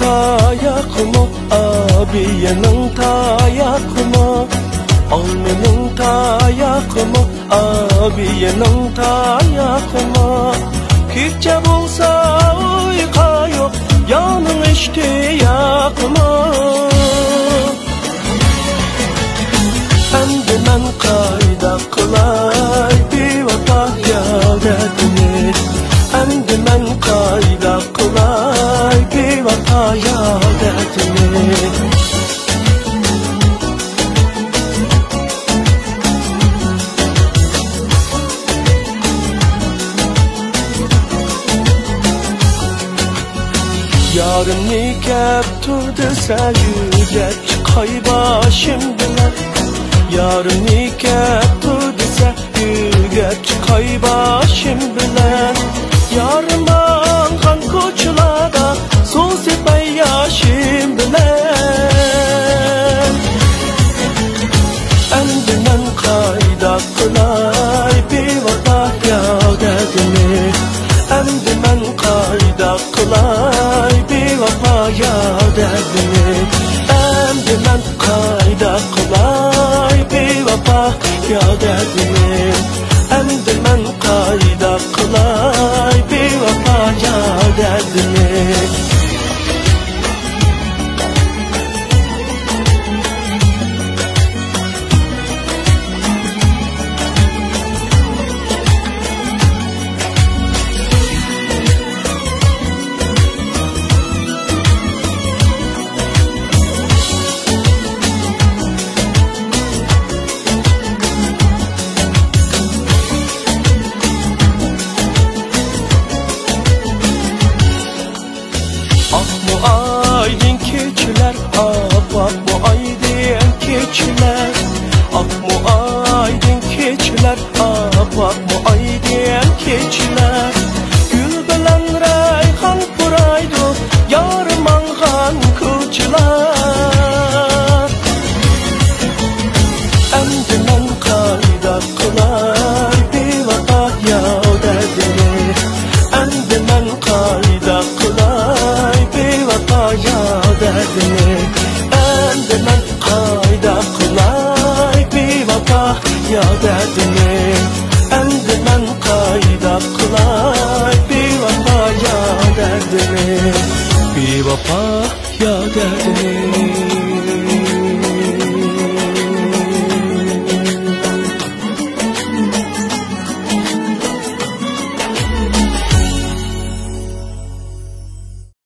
tayoqmi, abiyaning tayoqmi, olmaning tayoqmi, abiyaning tayoqmi. Kecha bo'lsa uyqu yo'q, yoning ishtiyoqmi. Endi men qayda qilay bevafo yodadini. Endi men qayda qilay bevafo yodadini. Yarımni kaptu desa yurgach chiqay boshim bilan. Yarımni kaptu desa yurgach chiqay boshim bilan. Yarim olgan ko'chalarda suv sepay yoshim bilan. Endi men qayda qilay bevafo yodadini. Endi men qayda qilay bevafo yodadini. Endi men qayda qilay bevafo yodadini. Endi men qayda qilay bevafo yodadini. Akmu aydın keçiler, akmu aydın keçiler. Akmu aydın keçiler, akmu aydın keçiler. Gül bilen rayhan buraydı, yarım algan ko'chalar. Endi men qayda qilay bevafo yodadini. Endi men qayda qilay bevafo yodadini. Endi men qayda qilay bevafo yodadini.